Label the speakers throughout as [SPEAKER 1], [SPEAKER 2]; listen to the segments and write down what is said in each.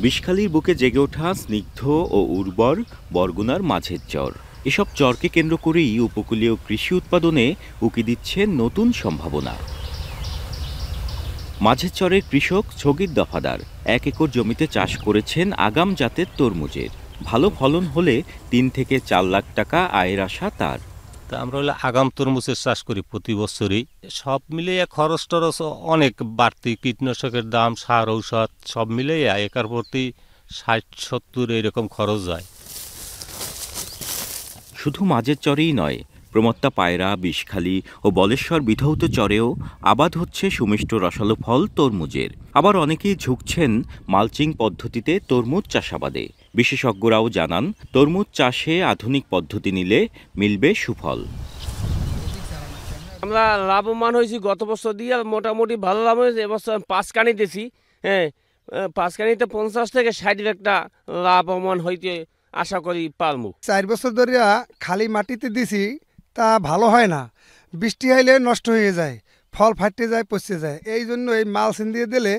[SPEAKER 1] বিষখালীর বুকে জেগে ওঠা স্নিগ্ধ ও উর্বর বরগুনার মাঝের চর। এসব চরকে কেন্দ্র করেই উপকূলীয় কৃষি উৎপাদনে উকি দিচ্ছে নতুন সম্ভাবনা। মাঝের চরের কৃষক ছগির দফাদার 1 একর জমিতে চাষ করেছেন আগাম জাতের তরমুজের। ভালো ফলন হলে 3 থেকে 4 লাখ টাকা আয়ের আশা তার।
[SPEAKER 2] আমরা আগাম তরমুজের চাষ করি প্রতি বছরই। সব মিলিয়ে খরচ টরচ অনেক বাড়তি, কীটনাশকের দাম, সার ঔষধ সব মিলিয়ে একর প্রতি 60-70 এরকম খরচ যায়।
[SPEAKER 1] শুধু মাঝের চরেই নয়, প্রমত্তা, পায়রা, বিষখালী ও বলেশ্বর বিধৌত চরেও আবাদ হচ্ছে সুমিষ্ট রসালো ফল তরমুজের। আবার অনেকেই ঝুঁকছেন মালচিং পদ্ধতিতে তরমুজ চাষাবাদে। বিশেষজ্ঞরাও জানান, তরমুজ চাষে আধুনিক পদ্ধতি নিলে মিলবে সুফল।
[SPEAKER 3] আমরা লাভবান হয়েছি গত বছর দিয়ে, মোটামুটি ভালো লাভ হয়েছে। এবছর 5 কানি দিয়েছি, 5 কানিতে 50 থেকে 60 লাখ টাকা লাভবান হইতে আশা করি পারমু।
[SPEAKER 4] 4 বছর ধরে খালি মাটিতে দিছি, তা ভালো হয় না। বৃষ্টি হইলে নষ্ট হয়ে যায়, ফল ফাটতে যায়, পচে যায়। এই জন্য এই মালচিং দিয়ে দিলে,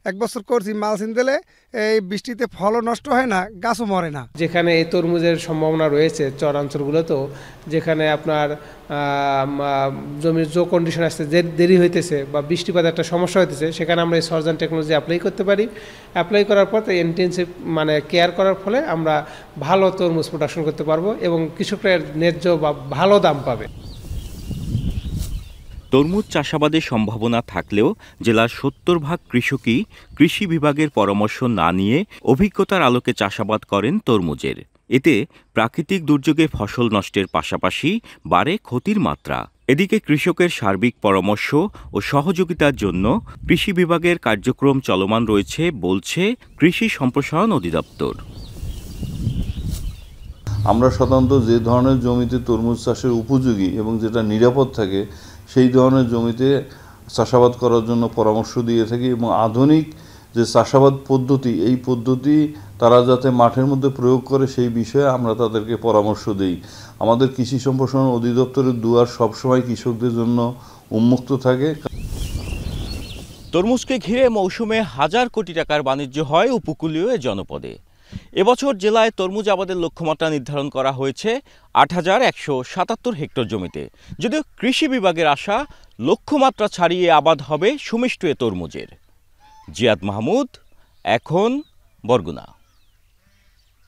[SPEAKER 4] 1 বছর করছি মালচিং দিলে এই বৃষ্টিতে ফলও নষ্ট হয় না, গাছও মরে না।
[SPEAKER 5] যেখানে এই তরমুজের সম্ভাবনা রয়েছে চরাঞ্চলগুলোতেও, যেখানে আপনার জমির যে কন্ডিশন আসছে, যে দেরি হইতেছে বা বৃষ্টিপাত একটা সমস্যা হইতেছে, সেখানে আমরা এই সরজান টেকনোলজি অ্যাপ্লাই করতে পারি। অ্যাপ্লাই করার পর ইন্টেনসিভ কেয়ার করার ফলে আমরা ভালো তরমুজ প্রোডাকশন করতে পারবো এবং কৃষকরা ন্যায্য বা ভালো দাম পাবে।
[SPEAKER 1] তরমুজ চাষাবাদের সম্ভাবনা থাকলেও জেলার 70% কৃষকই কৃষি বিভাগের পরামর্শ না নিয়ে অভিজ্ঞতার আলোকে চাষাবাদ করেন তরমুজের। এতে প্রাকৃতিক দুর্যোগে ফসল নষ্টের পাশাপাশি বাড়ে ক্ষতির মাত্রা। এদিকে কৃষকের সার্বিক পরামর্শ ও সহযোগিতার জন্য কৃষি বিভাগের কার্যক্রম চলমান রয়েছে বলছে কৃষি সম্প্রসারণ অধিদপ্তর।
[SPEAKER 6] আমরা সাধারণত যে ধরনের জমিতে তরমুজ চাষের উপযোগী এবং যেটা নিরাপদ থাকে, সেই ধরনের জমিতে চাষাবাদ করার জন্য পরামর্শ দিয়ে থাকি এবং আধুনিক যে চাষাবাদ পদ্ধতি, এই পদ্ধতি তারা যাতে মাঠের মধ্যে প্রয়োগ করে সেই বিষয়ে আমরা তাদেরকে পরামর্শ দিই। আমাদের কৃষি সম্প্রসারণ অধিদপ্তরের দুয়ার সবসময় কৃষকদের জন্য উন্মুক্ত থাকে।
[SPEAKER 1] তরমুজকে ঘিরে মৌসুমে হাজার কোটি টাকার বাণিজ্য হয় উপকূলীয় এ জনপদে। এবছর জেলায় তরমুজ আবাদের লক্ষ্যমাত্রা নির্ধারণ করা হয়েছে 8,177 হেক্টর জমিতে। যদিও কৃষি বিভাগের আশা, লক্ষ্যমাত্রা ছাড়িয়ে আবাদ হবে সুমিষ্ট এ তরমুজের। জিয়াদ মাহমুদ, এখন, বরগুনা।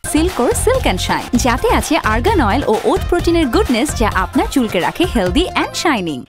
[SPEAKER 7] সিল্কোর সিল্ক অ্যান্ড শাইন, যাতে আছে আর্গান অয়েল ও ওট প্রোটিনের গুডনেস, যা আপনার চুলকে রাখে হেলদি অ্যান্ড শাইনিং।